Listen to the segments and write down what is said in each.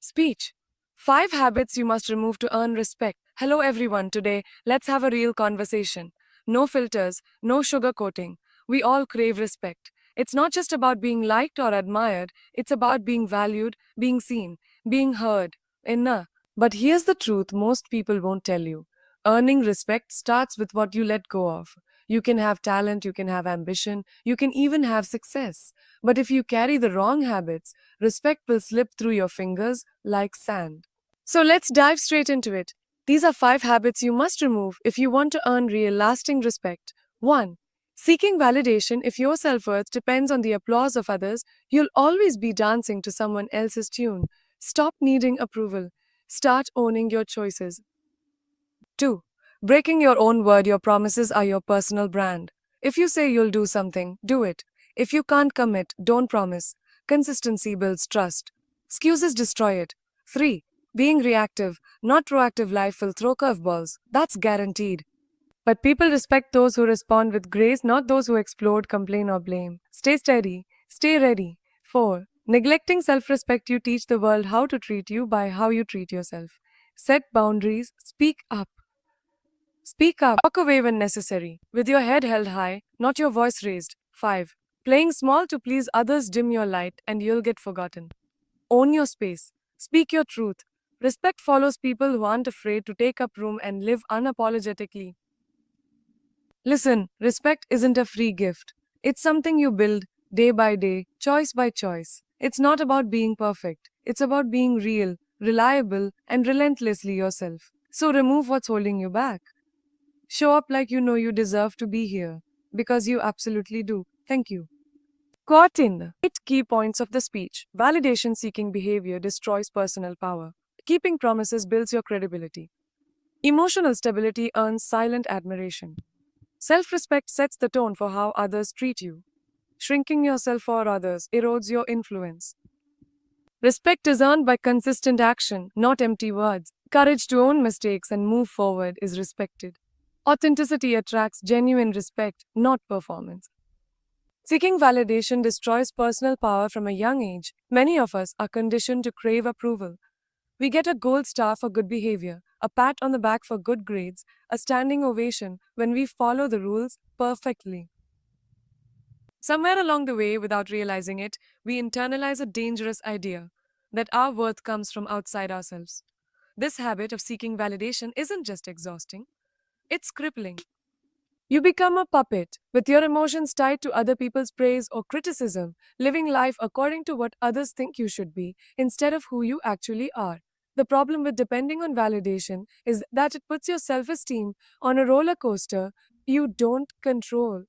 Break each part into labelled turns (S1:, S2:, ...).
S1: Speech. 5 habits you must remove to earn respect. Hello everyone, today let's have a real conversation. No filters, no sugarcoating. We all crave respect. It's not just about being liked or admired, it's about being valued, being seen, being heard. Inna. But here's the truth most people won't tell you. Earning respect starts with what you let go of. You can have talent, you can have ambition, you can even have success. But if you carry the wrong habits, respect will slip through your fingers like sand. So let's dive straight into it. These are 5 habits you must remove if you want to earn real lasting respect. 1. Seeking validation. If your self worth depends on the applause of others, you'll always be dancing to someone else's tune. Stop needing approval. Start owning your choices. 2. Breaking your own word. Your promises are your personal brand. If you say you'll do something, do it. If you can't commit, don't promise. Consistency builds trust. Excuses destroy it. 3. Being reactive, not proactive. Life will throw curveballs. That's guaranteed. But people respect those who respond with grace, not those who explode, complain, or blame. Stay steady. Stay ready. 4. Neglecting self respect. You teach the world how to treat you by how you treat yourself. Set boundaries. Speak up. Speak up. Walk away when necessary, with your head held high, not your voice raised. 5. Playing small to please others. Dim your light and you'll get forgotten. Own your space. Speak your truth. Respect follows people who aren't afraid to take up room and live unapologetically. Listen, respect isn't a free gift. It's something you build day by day, choice by choice. It's not about being perfect. It's about being real, reliable, and relentlessly yourself. So remove what's holding you back. Show up like you know you deserve to be here. Because you absolutely do. Thank you. Caught in 8 key points of the speech. Validation seeking behavior destroys personal power. Keeping promises builds your credibility. Emotional stability earns silent admiration. Self respect sets the tone for how others treat you. Shrinking yourself for others erodes your influence. Respect is earned by consistent action, not empty words. Courage to own mistakes and move forward is respected. Authenticity attracts genuine respect, not performance. Seeking validation destroys personal power from a young age. Many of us are conditioned to crave approval. We get a gold star for good behavior, a pat on the back for good grades, a standing ovation when we follow the rules perfectly. Somewhere along the way, without realizing it, we internalize a dangerous idea that our worth comes from outside ourselves. This habit of seeking validation isn't just exhausting, it's crippling. You become a puppet, with your emotions tied to other people's praise or criticism, living life according to what others think you should be, instead of who you actually are. The problem with depending on validation is that it puts your self esteem on a roller coaster you don't control.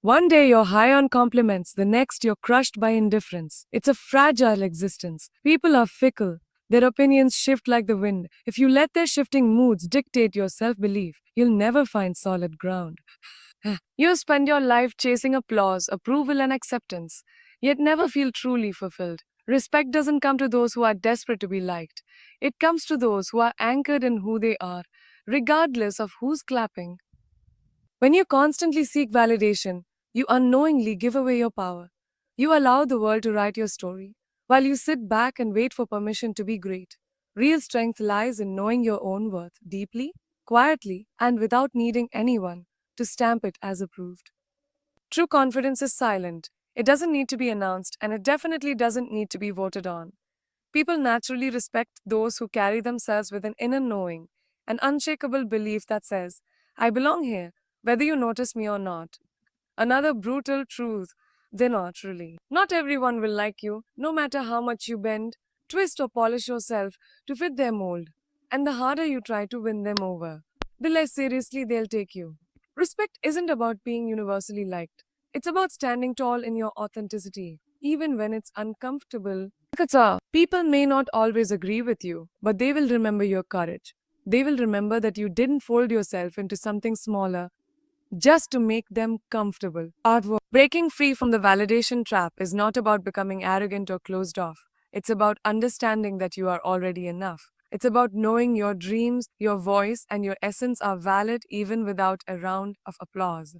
S1: One day you're high on compliments, the next you're crushed by indifference. It's a fragile existence. People are fickle. Their opinions shift like the wind. If you let their shifting moods dictate your self belief, you'll never find solid ground. You spend your life chasing applause, approval, and acceptance, yet never feel truly fulfilled. Respect doesn't come to those who are desperate to be liked, it comes to those who are anchored in who they are, regardless of who's clapping. When you constantly seek validation, you unknowingly give away your power. You allow the world to write your story, while you sit back and wait for permission to be great. Real strength lies in knowing your own worth deeply, quietly, and without needing anyone to stamp it as approved. True confidence is silent. It doesn't need to be announced, and it definitely doesn't need to be voted on. People naturally respect those who carry themselves with an inner knowing, an unshakable belief that says, I belong here, whether you notice me or not. Another brutal truth, they're not really. Not everyone will like you, no matter how much you bend, twist, or polish yourself to fit their mold. And the harder you try to win them over, the less seriously they'll take you. Respect isn't about being universally liked, it's about standing tall in your authenticity, even when it's uncomfortable. Katsa, people may not always agree with you, but they will remember your courage. They will remember that you didn't fold yourself into something smaller just to make them comfortable. Artwork. Breaking free from the validation trap is not about becoming arrogant or closed off. It's about understanding that you are already enough. It's about knowing your dreams, your voice, and your essence are valid even without a round of applause.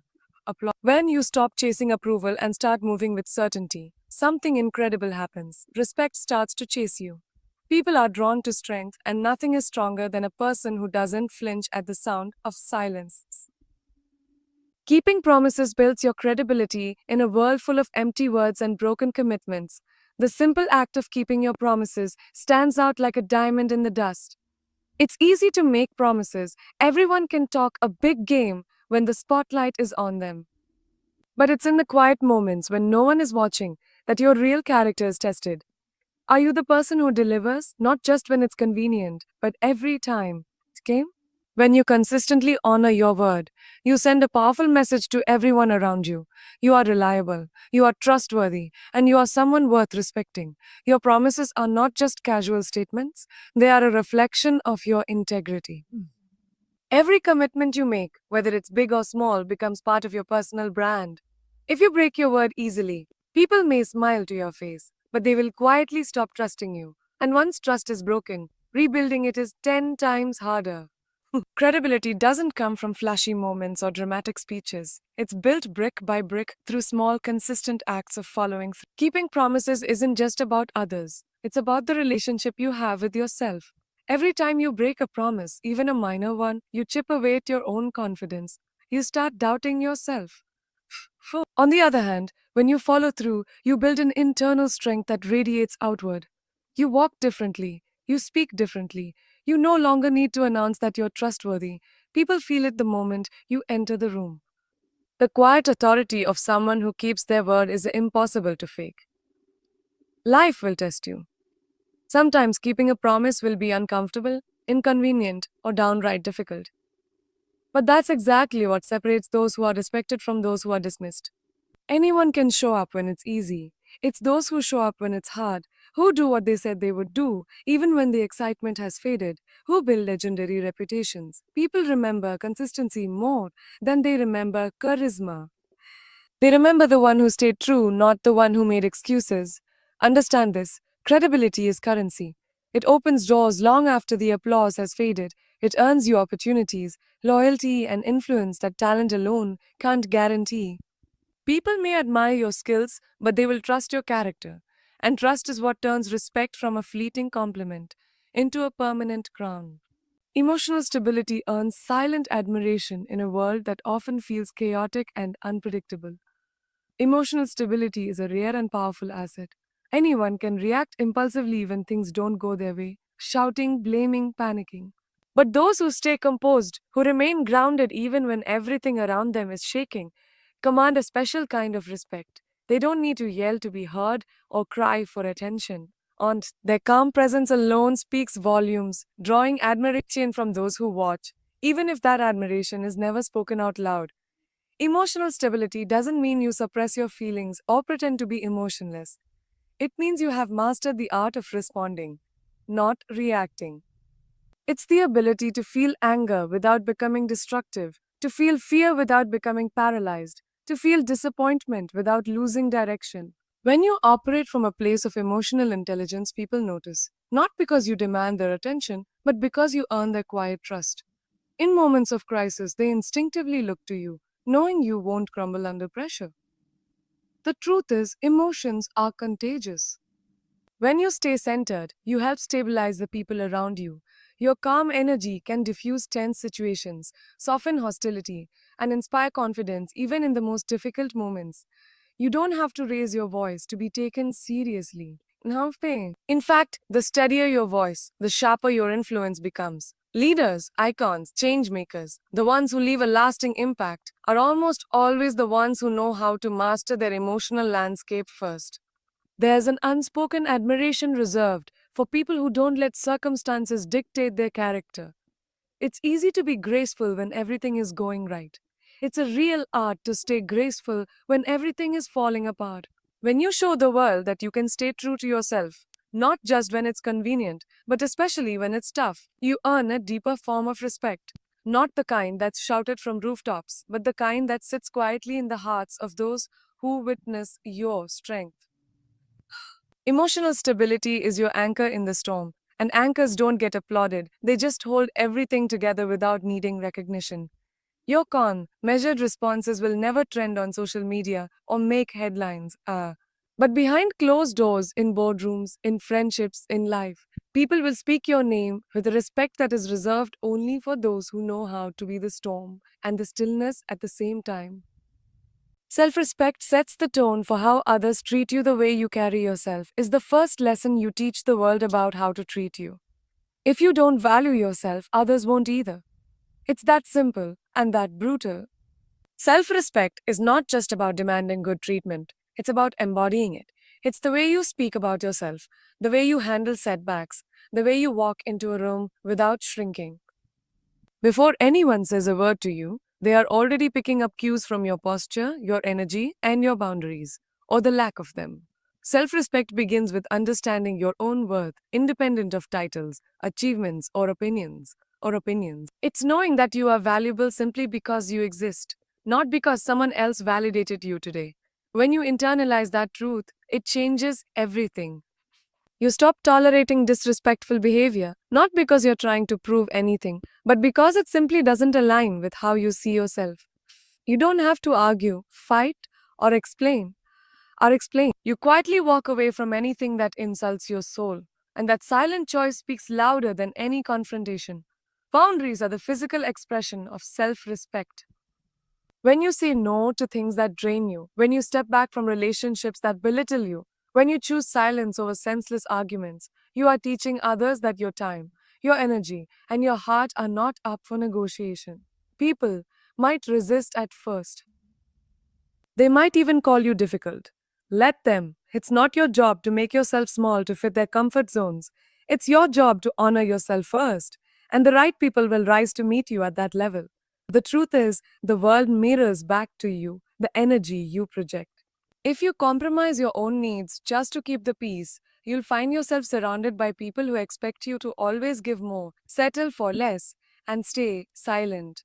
S1: When you stop chasing approval and start moving with certainty, something incredible happens. Respect starts to chase you. People are drawn to strength, and nothing is stronger than a person who doesn't flinch at the sound of silence. Keeping promises builds your credibility in a world full of empty words and broken commitments. The simple act of keeping your promises stands out like a diamond in the dust. It's easy to make promises. Everyone can talk a big game when the spotlight is on them. But it's in the quiet moments when no one is watching that your real character is tested. Are you the person who delivers, not just when it's convenient, but every time? Okay? When you consistently honor your word, you send a powerful message to everyone around you. You are reliable, you are trustworthy, and you are someone worth respecting. Your promises are not just casual statements, they are a reflection of your integrity. Every commitment you make, whether it's big or small, becomes part of your personal brand. If you break your word easily, people may smile to your face, but they will quietly stop trusting you. And once trust is broken, rebuilding it is 10 times harder. Credibility doesn't come from flashy moments or dramatic speeches. It's built brick by brick through small, consistent acts of following through. Keeping promises isn't just about others, it's about the relationship you have with yourself. Every time you break a promise, even a minor one, you chip away at your own confidence. You start doubting yourself. On the other hand, when you follow through, you build an internal strength that radiates outward. You walk differently, you speak differently, you no longer need to announce that you're trustworthy. People feel it the moment you enter the room. The quiet authority of someone who keeps their word is impossible to fake. Life will test you. Sometimes keeping a promise will be uncomfortable, inconvenient, or downright difficult. But that's exactly what separates those who are respected from those who are dismissed. Anyone can show up when it's easy. It's those who show up when it's hard, who do what they said they would do, even when the excitement has faded, who build legendary reputations. People remember consistency more than they remember charisma. They remember the one who stayed true, not the one who made excuses. Understand this: credibility is currency. It opens doors long after the applause has faded. It earns you opportunities, loyalty, and influence that talent alone can't guarantee. People may admire your skills, but they will trust your character. And trust is what turns respect from a fleeting compliment into a permanent crown. Emotional stability earns silent admiration in a world that often feels chaotic and unpredictable. Emotional stability is a rare and powerful asset. Anyone can react impulsively when things don't go their way, shouting, blaming, panicking. But those who stay composed, who remain grounded even when everything around them is shaking, command a special kind of respect. They don't need to yell to be heard or cry for attention. And their calm presence alone speaks volumes, drawing admiration from those who watch, even if that admiration is never spoken out loud. Emotional stability doesn't mean you suppress your feelings or pretend to be emotionless. It means you have mastered the art of responding, not reacting. It's the ability to feel anger without becoming destructive, to feel fear without becoming paralyzed, to feel disappointment without losing direction. When you operate from a place of emotional intelligence, people notice, not because you demand their attention, but because you earn their quiet trust. In moments of crisis, they instinctively look to you, knowing you won't crumble under pressure. The truth is, emotions are contagious. When you stay centered, you help stabilize the people around you. Your calm energy can diffuse tense situations, soften hostility, and inspire confidence even in the most difficult moments. You don't have to raise your voice to be taken seriously. Now, in fact, the steadier your voice, the sharper your influence becomes. Leaders, icons, change makers, the ones who leave a lasting impact, are almost always the ones who know how to master their emotional landscape first. There's an unspoken admiration reserved for people who don't let circumstances dictate their character. It's easy to be graceful when everything is going right. It's a real art to stay graceful when everything is falling apart. When you show the world that you can stay true to yourself, not just when it's convenient, but especially when it's tough, you earn a deeper form of respect. Not the kind that's shouted from rooftops, but the kind that sits quietly in the hearts of those who witness your strength. Emotional stability is your anchor in the storm, and anchors don't get applauded, they just hold everything together without needing recognition. Your calm, measured responses will never trend on social media or make headlines. But behind closed doors, in boardrooms, in friendships, in life, people will speak your name with a respect that is reserved only for those who know how to be the storm and the stillness at the same time. Self respect sets the tone for how others treat you. The way you carry yourself is the first lesson you teach the world about how to treat you. If you don't value yourself, others won't either. It's that simple and that brutal. Self respect is not just about demanding good treatment, it's about embodying it. It's the way you speak about yourself, the way you handle setbacks, the way you walk into a room without shrinking. Before anyone says a word to you, they are already picking up cues from your posture, your energy, and your boundaries, or the lack of them. Self respect begins with understanding your own worth, independent of titles, achievements, or opinions. It's knowing that you are valuable simply because you exist, not because someone else validated you today. When you internalize that truth, it changes everything. You stop tolerating disrespectful behavior, not because you're trying to prove anything, but because it simply doesn't align with how you see yourself. You don't have to argue, fight, or explain. You quietly walk away from anything that insults your soul, and that silent choice speaks louder than any confrontation. Boundaries are the physical expression of self respect. When you say no to things that drain you, when you step back from relationships that belittle you, when you choose silence over senseless arguments, you are teaching others that your time, your energy, and your heart are not up for negotiation. People might resist at first. They might even call you difficult. Let them. It's not your job to make yourself small to fit their comfort zones. It's your job to honor yourself first, and the right people will rise to meet you at that level. The truth is, the world mirrors back to you the energy you project. If you compromise your own needs just to keep the peace, you'll find yourself surrounded by people who expect you to always give more, settle for less, and stay silent.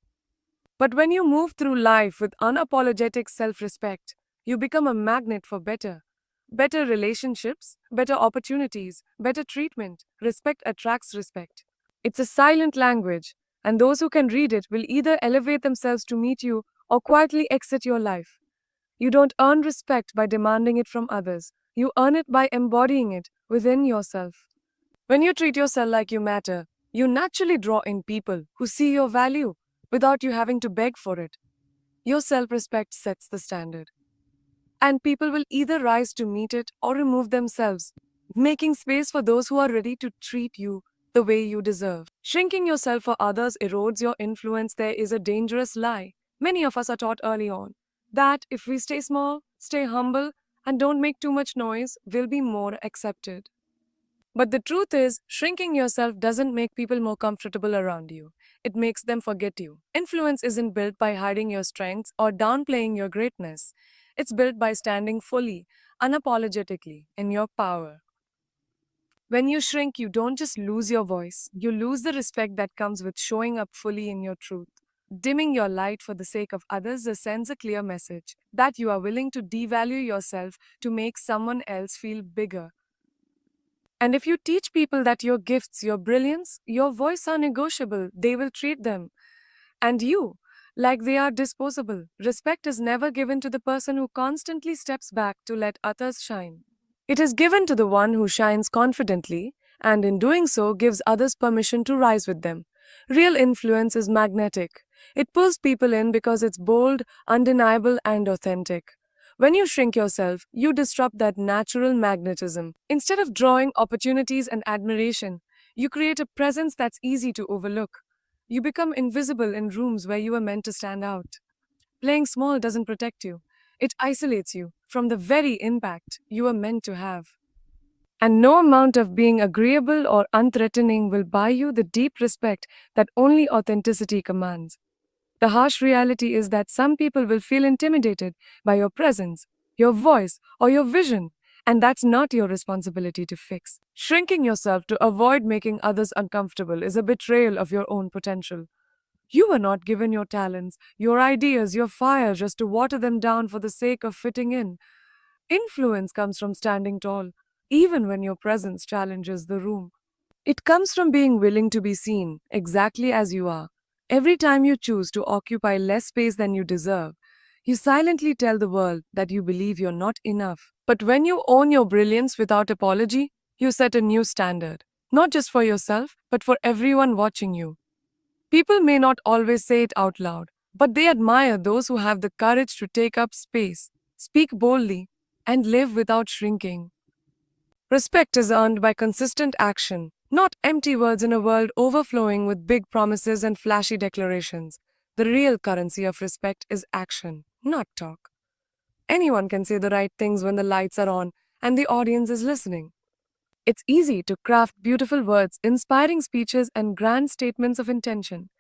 S1: But when you move through life with unapologetic self respect, you become a magnet for better relationships, better opportunities, better treatment. Respect attracts respect. It's a silent language, and those who can read it will either elevate themselves to meet you or quietly exit your life. You don't earn respect by demanding it from others, you earn it by embodying it within yourself. When you treat yourself like you matter, you naturally draw in people who see your value without you having to beg for it. Your self respect sets the standard, and people will either rise to meet it or remove themselves, making space for those who are ready to treat you the way you deserve. Shrinking yourself for others erodes your influence. There is a dangerous lie many of us are taught early on that if we stay small, stay humble, and don't make too much noise, we'll be more accepted. But the truth is, shrinking yourself doesn't make people more comfortable around you. It makes them forget you. Influence isn't built by hiding your strengths or downplaying your greatness. It's built by standing fully, unapologetically, in your power. When you shrink, you don't just lose your voice, you lose the respect that comes with showing up fully in your truth. Dimming your light for the sake of others sends a clear message that you are willing to devalue yourself to make someone else feel bigger. And if you teach people that your gifts, your brilliance, your voice are negotiable, they will treat them and you like they are disposable. Respect is never given to the person who constantly steps back to let others shine. It is given to the one who shines confidently and in doing so gives others permission to rise with them. Real influence is magnetic. It pulls people in because it's bold, undeniable, and authentic. When you shrink yourself, you disrupt that natural magnetism. Instead of drawing opportunities and admiration, you create a presence that's easy to overlook. You become invisible in rooms where you were meant to stand out. Playing small doesn't protect you, it isolates you from the very impact you were meant to have. And no amount of being agreeable or unthreatening will buy you the deep respect that only authenticity commands. The harsh reality is that some people will feel intimidated by your presence, your voice, or your vision, and that's not your responsibility to fix. Shrinking yourself to avoid making others uncomfortable is a betrayal of your own potential. You were not given your talents, your ideas, your fire just to water them down for the sake of fitting in. Influence comes from standing tall, even when your presence challenges the room. It comes from being willing to be seen exactly as you are. Every time you choose to occupy less space than you deserve, you silently tell the world that you believe you're not enough. But when you own your brilliance without apology, you set a new standard, not just for yourself, but for everyone watching you. People may not always say it out loud, but they admire those who have the courage to take up space, speak boldly, and live without shrinking. Respect is earned by consistent action, not empty words in a world overflowing with big promises and flashy declarations. The real currency of respect is action, not talk. Anyone can say the right things when the lights are on and the audience is listening. It's easy to craft beautiful words, inspiring speeches, and grand statements of intention.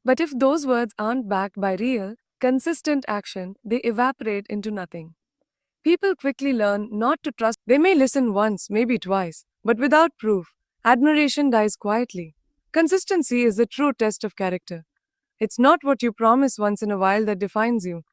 S1: But if those words aren't backed by real, consistent action, they evaporate into nothing. People quickly learn not to trust. They may listen once, maybe twice, but without proof, admiration dies quietly. Consistency is the true test of character. It's not what you promise once in a while that defines you.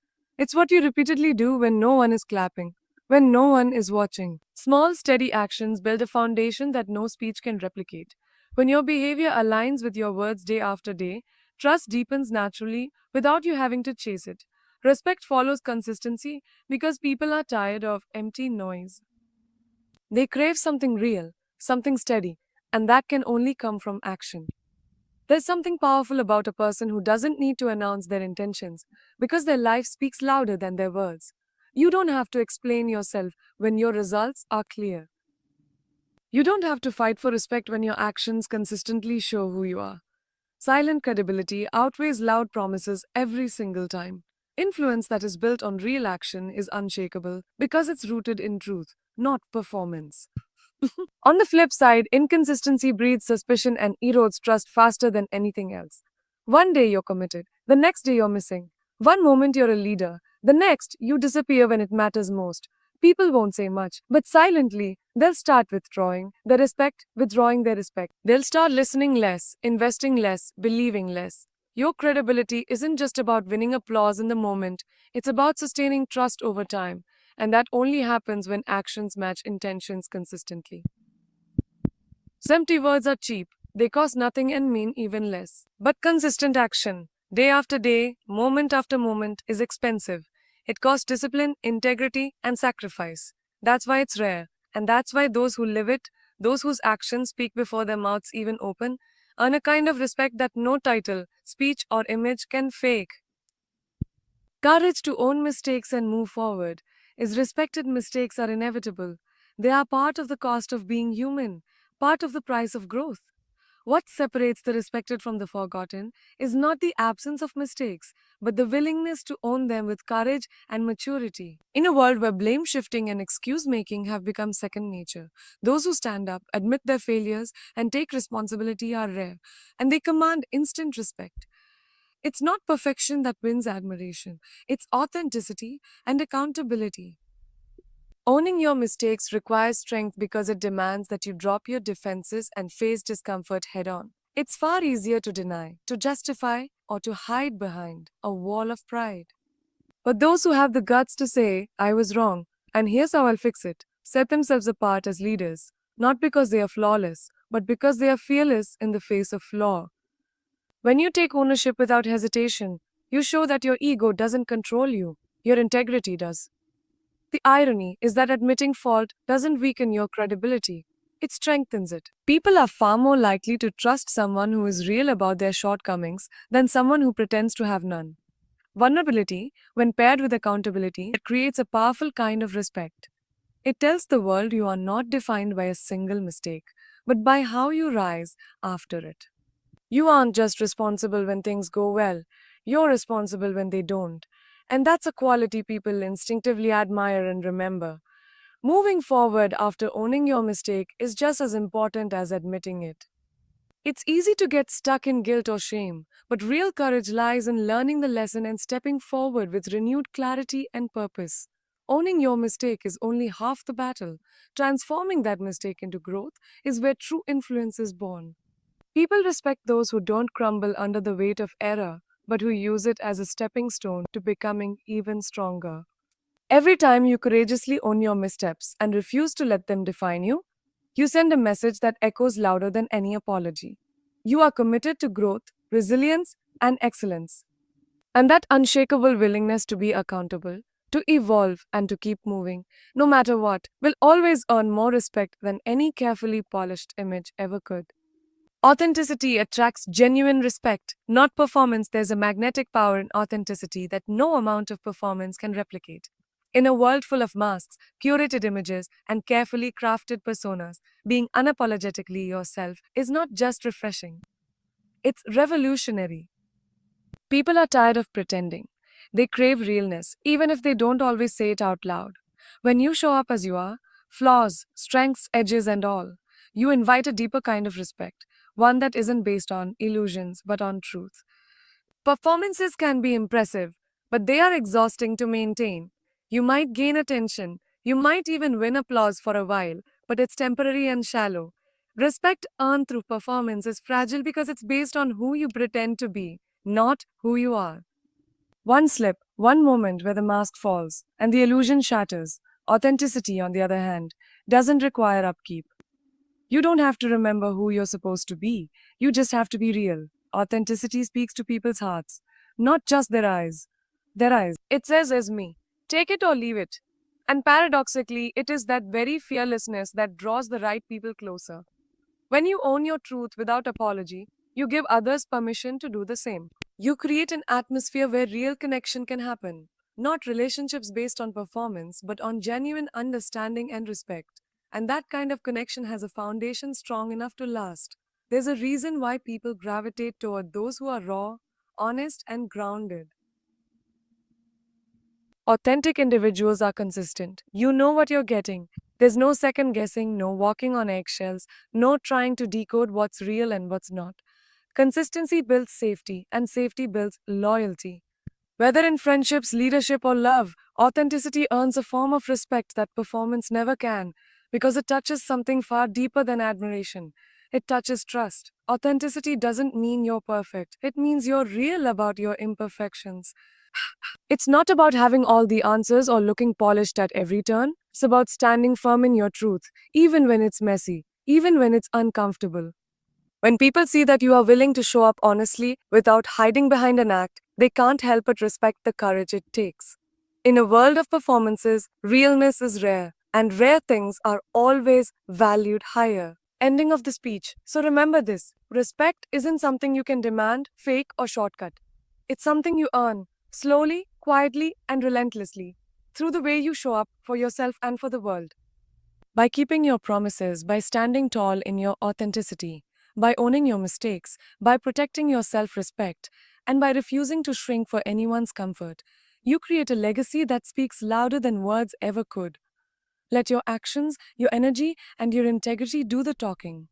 S1: It's what you repeatedly do when no one is clapping, when no one is watching. Small, steady actions build a foundation that no speech can replicate. When your behavior aligns with your words day after day, trust deepens naturally without you having to chase it. Respect follows consistency because people are tired of empty noise. They crave something real, something steady, and that can only come from action. There's something powerful about a person who doesn't need to announce their intentions because their life speaks louder than their words. You don't have to explain yourself when your results are clear. You don't have to fight for respect when your actions consistently show who you are. Silent credibility outweighs loud promises every single time. Influence that is built on real action is unshakable because it's rooted in truth, not performance. On the flip side, inconsistency breeds suspicion and erodes trust faster than anything else. One day you're committed, the next day you're missing. One moment you're a leader, the next you disappear when it matters most. People won't say much, but silently they'll start withdrawing their respect. They'll start listening less, investing less, believing less. Your credibility isn't just about winning applause in the moment, it's about sustaining trust over time. And that only happens when actions match intentions consistently. Empty words are cheap, they cost nothing and mean even less. But consistent action, day after day, moment after moment, is expensive. It costs discipline, integrity, and sacrifice. That's why it's rare, and that's why those who live it, those whose actions speak before their mouths even open, earn a kind of respect that no title, speech, or image can fake. Courage to own mistakes and move forward is respected. Mistakes are inevitable. They are part of the cost of being human, part of the price of growth. What separates the respected from the forgotten is not the absence of mistakes, but the willingness to own them with courage and maturity. In a world where blame shifting and excuse making have become second nature, those who stand up, admit their failures, and take responsibility are rare, and they command instant respect. It's not perfection that wins admiration, it's authenticity and accountability. Owning your mistakes requires strength because it demands that you drop your defenses and face discomfort head on. It's far easier to deny, to justify, or to hide behind a wall of pride. But those who have the guts to say, I was wrong, and here's how I'll fix it, set themselves apart as leaders, not because they are flawless, but because they are fearless in the face of flaw. When you take ownership without hesitation, you show that your ego doesn't control you, your integrity does. The irony is that admitting fault doesn't weaken your credibility, it strengthens it. People are far more likely to trust someone who is real about their shortcomings than someone who pretends to have none. Vulnerability, when paired with accountability, it creates a powerful kind of respect. It tells the world you are not defined by a single mistake, but by how you rise after it. You aren't just responsible when things go well, you're responsible when they don't. And that's a quality people instinctively admire and remember. Moving forward after owning your mistake is just as important as admitting it. It's easy to get stuck in guilt or shame, but real courage lies in learning the lesson and stepping forward with renewed clarity and purpose. Owning your mistake is only half the battle. Transforming that mistake into growth is where true influence is born. People respect those who don't crumble under the weight of error, but who use it as a stepping stone to becoming even stronger. Every time you courageously own your missteps and refuse to let them define you, you send a message that echoes louder than any apology. You are committed to growth, resilience, and excellence. And that unshakable willingness to be accountable, to evolve, and to keep moving, no matter what, will always earn more respect than any carefully polished image ever could. Authenticity attracts genuine respect, not performance. There's a magnetic power in authenticity that no amount of performance can replicate. In a world full of masks, curated images, and carefully crafted personas, being unapologetically yourself is not just refreshing, it's revolutionary. People are tired of pretending. They crave realness, even if they don't always say it out loud. When you show up as you are, flaws, strengths, edges, and all, you invite a deeper kind of respect, one that isn't based on illusions but on truth. Performances can be impressive, but they are exhausting to maintain. You might gain attention, you might even win applause for a while, but it's temporary and shallow. Respect earned through performance is fragile because it's based on who you pretend to be, not who you are. One slip, one moment where the mask falls, and the illusion shatters. Authenticity, on the other hand, doesn't require upkeep. You don't have to remember who you're supposed to be. You just have to be real. Authenticity speaks to people's hearts, not just their eyes. Their eyes. It says, "Is me. Take it or leave it." And paradoxically, it is that very fearlessness that draws the right people closer. When you own your truth without apology, you give others permission to do the same. You create an atmosphere where real connection can happen, not relationships based on performance, but on genuine understanding and respect. And that kind of connection has a foundation strong enough to last. There's a reason why people gravitate toward those who are raw, honest, and grounded. Authentic individuals are consistent. You know what you're getting. There's no second guessing, no walking on eggshells, no trying to decode what's real and what's not. Consistency builds safety, and safety builds loyalty. Whether in friendships, leadership, or love, authenticity earns a form of respect that performance never can, because it touches something far deeper than admiration. It touches trust. Authenticity doesn't mean you're perfect, it means you're real about your imperfections. It's not about having all the answers or looking polished at every turn. It's about standing firm in your truth, even when it's messy, even when it's uncomfortable. When people see that you are willing to show up honestly without hiding behind an act, they can't help but respect the courage it takes. In a world of performances, realness is rare, and rare things are always valued higher. Ending of the speech. So remember this: respect isn't something you can demand, fake, or shortcut. It's something you earn, slowly, quietly, and relentlessly, through the way you show up for yourself and for the world. By keeping your promises, by standing tall in your authenticity, by owning your mistakes, by protecting your self respect, and by refusing to shrink for anyone's comfort, you create a legacy that speaks louder than words ever could. Let your actions, your energy, and your integrity do the talking.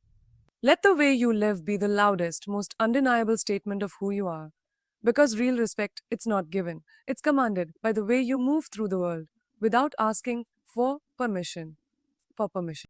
S1: Let the way you live be the loudest, most undeniable statement of who you are. Because real respect, it's not given, it's commanded by the way you move through the world without asking for permission.